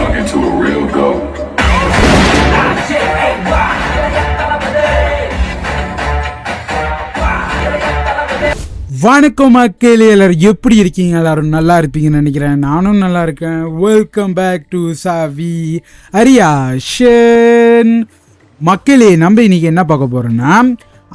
talking to a real goat. வணக்கம் மக்களே, எல்லாரும் எப்படி இருக்கீங்க? எல்லாரும் நல்லா இருப்பீங்கன்னு நினைக்கிறேன். நானும் நல்லா இருக்கேன். வெல்கம் பேக் டு சாவி அரியாஷன். மக்களே, நம்ம இன்னைக்கு என்ன பார்க்க போறோம்னா,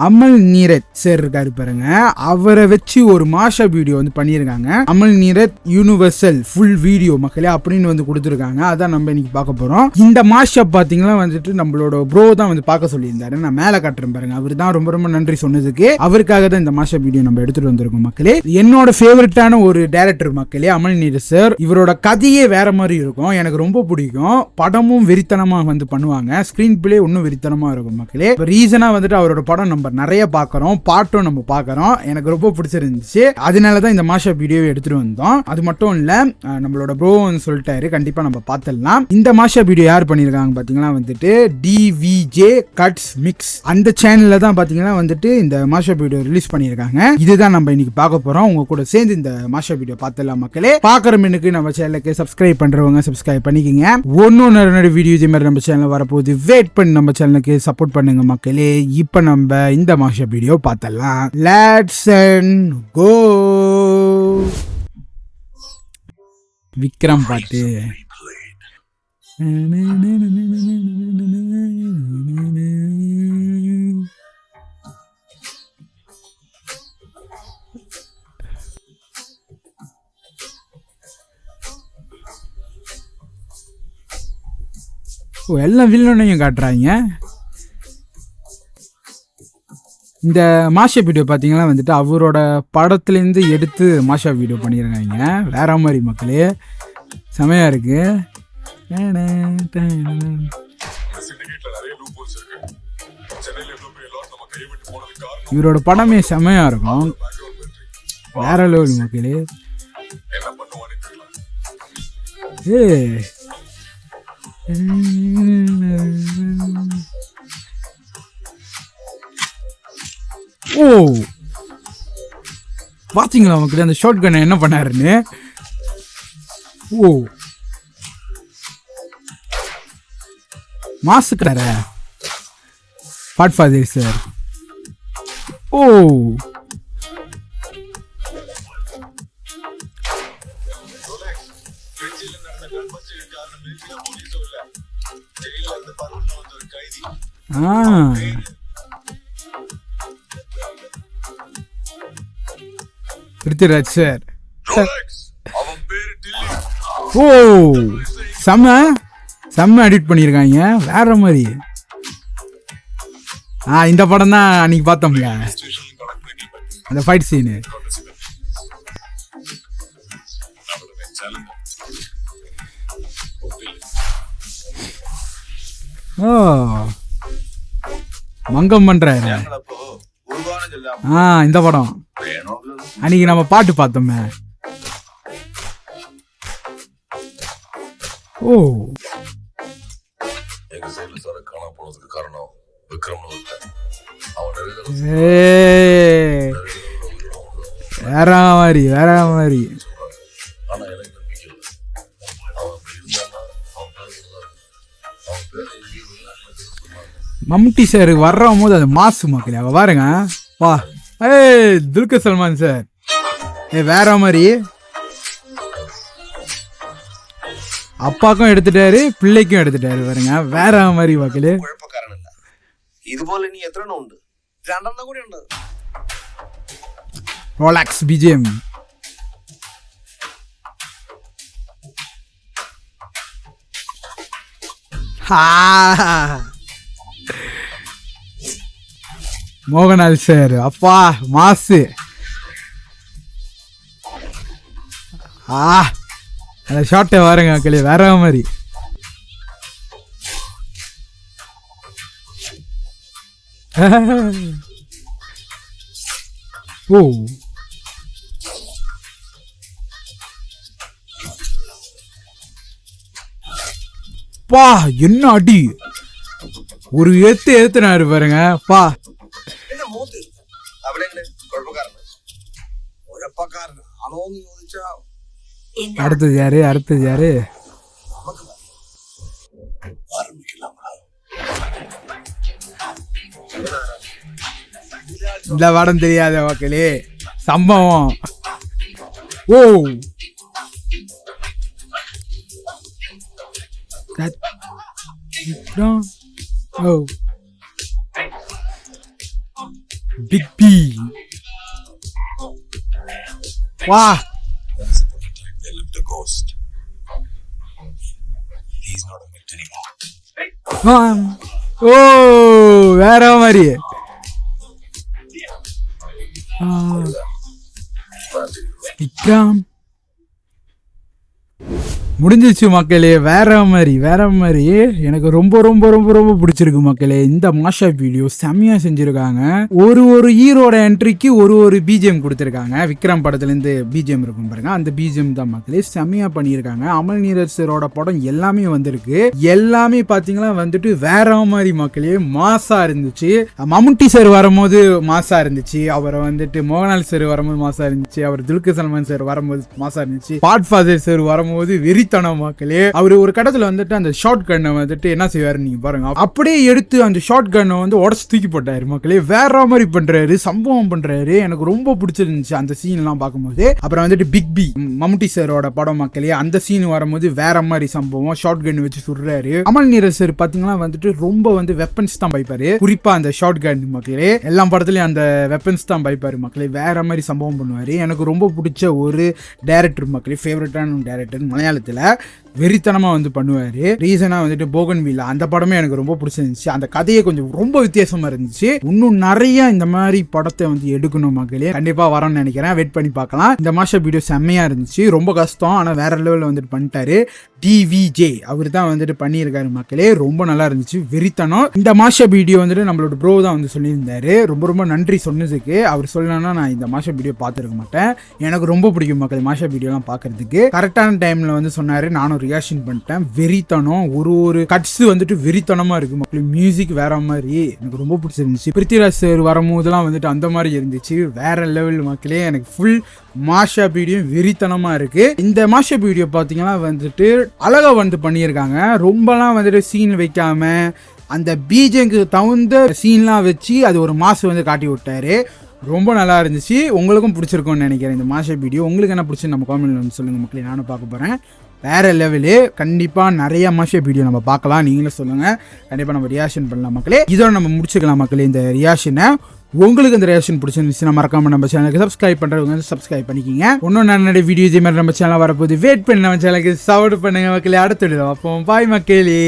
அமல் நீரத் சார் இருக்காரு பாருங்க, அவரை வச்சு ஒரு மாஷப் வீடியோ வந்து பண்ணியிருக்காங்க. அமல் நீரத் யூனிவர்சல் ஃபுல் வீடியோ மக்களே அப்படின்னு வந்து கொடுத்துருக்காங்க. அதான் நம்ம இன்னைக்கு பார்க்க போறோம். இந்த மாஷப் பார்த்தீங்கன்னா வந்துட்டு நம்மளோட ப்ரோ தான் வந்து பார்க்க சொல்லியிருந்தாரு. நான் மேலே காட்டுறேன் பாருங்க. அவர் தான் ரொம்ப ரொம்ப நன்றி சொன்னதுக்கு. அவருக்காக தான் இந்த மாஷப் வீடியோ நம்ம எடுத்துட்டு வந்திருக்கோம் மக்களே. என்னோட ஃபேவரட்டான ஒரு டைரக்டர் மக்களே, அமல் நீரத் சார். இவரோட கதையே வேற மாதிரி இருக்கும், எனக்கு ரொம்ப பிடிக்கும். படமும் வெறித்தனமா வந்து பண்ணுவாங்க. ஸ்கிரீன் பிளே இன்னும் வெறித்தனமா இருக்கும் மக்களே. ரீசனா வந்துட்டு அவரோட படம் நம்ம நிறைய பார்க்கறோம், பாட்டும் நம்ம பார்க்கறோம். எனக்கு ரொம்ப பிடிச்சிருந்துச்சு. அதனாலதான் இந்த மாஷப் வீடியோவை எடுத்துட்டு வந்தோம். அது மட்டும் இல்ல, நம்மளோட ப்ரோ சொல்லிட்டாரு, கண்டிப்பா நம்ம பார்த்துடலாம். இந்த மாஷப் வீடியோ யார் பண்ணிருக்காங்க பாத்தீங்கன்னா வந்துட்டு டிவிஜே கட்ஸ் மிக்ஸ் அந்த சேனல்ல தான் பாத்தீங்கன்னா வந்துட்டு இந்த மாஷப் வீடியோ ரிலீஸ் பண்ணிருக்காங்க. இதுதான் நம்ம இன்னைக்கு பார்க்க போறோம். உங்க கூட சேர்ந்து இந்த மாஷப் வீடியோ பார்த்துடலாம் மக்களே. பார்க்குற மின்னுக்கு நம்ம சேனலுக்கு சப்ஸ்கிரைப் பண்றவங்க சப்ஸ்கிரைப் பண்ணிக்கங்க. ஒன்னொரு வீடியோ இதே மாதிரி நம்ம சேனல் வரப்போகுது. வெயிட் பண்ணி நம்ம சேனலுக்கு சப்போர்ட் பண்ணுங்க மக்களே. இப்ப நம்ம இந்த மாஷப் வீடியோ பார்த்தலாம். Let's go. விக்ரம் பாட்டு. எல்லாம் வில்லனையும் காட்டுறாங்க. இந்த மாஷப் வீடியோ பார்த்தீங்கன்னா வந்துட்டு அவரோட படத்துலேருந்து எடுத்து மாஷப் வீடியோ பண்ணியிருக்காங்க. வேற மாதிரி மக்களே, செமையா இருக்கு. இவரோட படமே செமையா இருக்கும், வேற லெவல் மக்களே. ஓ, பாத்தீங்களா மக்களே அந்த ஷார்ட் கன் என்ன பண்ணாருன்னு? ஓ, மாசுக்கிறார பாட் ஃபாதர் சார். ஓ, பிருத்திராஜ் சார். ஓ, செம்ம எடிட் பண்ணியிருக்காங்க, வேற மாதிரி. இந்த படம் தான் அன்னைக்கு பார்த்தோம்ல, அந்த ஃபைட் சீனு. ஓ, மங்கம் பண்றாரு. இந்த படம் அன்னைக்கு நம்ம பாட்டு பார்த்தோமே. ஓ, வேற மாதிரி. மம்டி சார் வர்ற போது அது மாசு மக்களே. அவ பாருங்க, வா. துல்கர் சல்மான் சார் வேற மாதிரி. அப்பாக்கும் எடுத்துட்டாரு, பிள்ளைக்கும் எடுத்துட்டாரு பாருங்க, வேற மாதிரி மக்களே. ഇതുപോലെ ഇനി എത്ര ഉണ്ട്? രണ്ടെണ്ണം കൂടി ഉണ്ട്. Rolex BGM. மோகன்லால் சார், அப்பா மாசு. அந்த ஷார்ட்டை வாருங்க மக்களே, வேற மாதிரி. ஓ, பா என்ன அடி, ஒரு ஏத்துனாரு பாருங்க. பா அடுத்தது யாரு? இந்த படம் தெரியாத மக்களே, சம்பவம். ஓ ஓ பிக் பி வா. They left a ghost. He's not a myth anymore. ஓ வேற மாதிரி. விக்ரம் முடிஞ்சிச்சு மக்களே. வேற மாதிரி எனக்கு ரொம்ப ரொம்ப ரொம்ப ரொம்ப பிடிச்சிருக்கு மக்களே. இந்த மாஷா வீடியோ செம்மையா செஞ்சிருக்காங்க. ஒரு ஹீரோட என்ட்ரிக்கு ஒரு பிஜிஎம் கொடுத்துருக்காங்க. விக்ரம் படத்துல இருந்து பிஜிஎம் இருக்கும் பாருங்க, அந்த பிஜிஎம் தான் மக்களே செம்மையா பண்ணியிருக்காங்க. அமல் நீரஜ் சாரோட படம் எல்லாமே வந்திருக்கு. எல்லாமே பாத்தீங்கன்னா வந்துட்டு வேற மாதிரி மக்களே மாசா இருந்துச்சு. மம்முட்டி சார் வரும்போது மாசா இருந்துச்சு, அவரை வந்துட்டு மோகன்லால் சார் வரும்போது மாசா இருந்துச்சு, அவர் துல்கர் சல்மான் சார் வரும்போது மாசா இருந்துச்சு, பாட் ஃபாதர் சார் வரும்போது வெறித்தனம் மக்களே. அவரு ஒரு கடத்துல வந்துட்டு அந்த ஷார்ட் கன்னை வந்துட்டு என்ன செய்வாரு நீங்க பாருங்க, அப்படியே எடுத்து அந்த ஷார்ட் கன்னை வந்து உடச்சு தூக்கி போட்டாரு மக்களே. வேற மாதிரி பண்றாரு, சம்பவம் பண்றாரு. எனக்கு ரொம்ப பிடிச்சிருந்துச்சு அந்த சீன் எல்லாம் பார்க்கும்போது. அப்புறம் வந்துட்டு பிக் பி மம்முட்டி சாரோட படம் மக்களே, அந்த சீன் வரும்போது வேற மாதிரி சம்பவம், ஷார்ட் கன் வச்சு சுடுறாரு. அமல் நீரஜ் சார் பாத்தீங்கன்னா வந்துட்டு ரொம்ப வந்து வெப்பன்ஸ் தான் பைப்பாரு, குறிப்பா அந்த ஷார்ட் கன் மக்களே. எல்லா படத்துலயும் அந்த வெப்பன்ஸ் தான் பைப்பாரு மக்களே. வேற மாதிரி சம்பவம் பண்ணுவாரு. எனக்கு ரொம்ப பிடிச்ச ஒரு டைரக்டர் மக்களே, ஃபேவரட்டான டைரக்டர். மலையாளத்துல வெறித்தனமா வந்து பண்ணுவாரு. ரீசனா வந்துட்டு போகன்வில்லா அந்த படமே எனக்கு ரொம்ப பிடிச்சிருந்துச்சு. அந்த கதையை கொஞ்சம் ரொம்ப வித்தியாசமா இருந்துச்சு. இன்னும் நிறைய இந்த மாதிரி படத்தை வந்து எடுக்கணும் மக்களே. கண்டிப்பா வரணும்னு நினைக்கிறேன். வெயிட் பண்ணி பார்க்கலாம். இந்த மாஷா வீடியோ செம்மையா இருந்துச்சு. ரொம்ப கஷ்டம், ஆனா வேற லெவல்ல வந்துட்டு பண்ணிட்டாரு. டிவிஜே அவர் தான் வந்துட்டு பண்ணியிருக்காரு மக்களே. ரொம்ப நல்லா இருந்துச்சு, வெறித்தனம். இந்த மாஷா வீடியோ வந்துட்டு நம்மளோட ப்ரோ தான் வந்து சொல்லியிருந்தாரு. ரொம்ப ரொம்ப நன்றி சொன்னதுக்கு. அவர் சொல்லணும்னா நான் இந்த மாஷா வீடியோ பார்த்துருக்க மாட்டேன். எனக்கு ரொம்ப பிடிக்கும் மக்கள் மாஷா வீடியோலாம் பார்க்கறதுக்கு. கரெக்டான டைம்ல வந்து சொன்னாரு, நானும் ரியாக்ஷன் பண்ணிட்டேன். வெறித்தனம், ஒரு கட்ஸ் வந்துட்டு வெறித்தனமா இருக்கு மக்களே. மியூசிக் வேற மாதிரி எனக்கு ரொம்ப பிடிச்சிருந்துச்சு. பிருத்திவிராஜ் சார் வரும்போதெல்லாம் வந்துட்டு அந்த மாதிரி இருந்துச்சு. வேற லெவல் மக்களே. எனக்கு ஃபுல் மாஷா வீடியோ வெறித்தனமா இருக்கு. இந்த மாஷா வீடியோ பாத்தீங்கன்னா வந்துட்டு அழகா வந்து பண்ணியிருக்காங்க. ரொம்பலாம் வந்துட்டு சீன் வைக்காம அந்த பிஜேக்கு தகுந்த சீன்லாம் வச்சு அது ஒரு மாசம் வந்து காட்டி விட்டாரு. ரொம்ப நல்லா இருந்துச்சு. உங்களுக்கும் பிடிச்சிருக்கும்னு நினைக்கிறேன் இந்த மாஷா வீடியோ. உங்களுக்கு என்ன பிடிச்சி நம்ம காமெண்ட்ல வந்து சொல்லுங்க மக்களே. நானும் பார்க்க போறேன். வேற லெவலு. கண்டிப்பா நிறைய மாஷா வீடியோ நம்ம பார்க்கலாம். நீங்களும் சொல்லுங்க, கண்டிப்பா நம்ம ரியாக்ஷன் பண்ணலாம் மக்களே. இதோட நம்ம முடிச்சுக்கலாம் மக்களே இந்த ரியாக்ஷனை. உங்களுக்கு இந்த ரியாக்ஷன் பிடிச்சிருந்துச்சுன்னா மறக்காம நம்ம சேனலுக்கு சப்ஸ்கிரைப் பண்றவங்க சப்ஸ்கிரைப் பண்ணிக்கிங்க. இன்னும் நிறைய வீடியோ இதே மாதிரி நம்ம சேனல் வரப்போகுது. வெயிட் பண்ணி நம்ம சேனலுக்கு சப்போர்ட் பண்ணுங்க மக்களே. அடுத்த வீடியோல பார்ப்போம். பாய் மக்களே.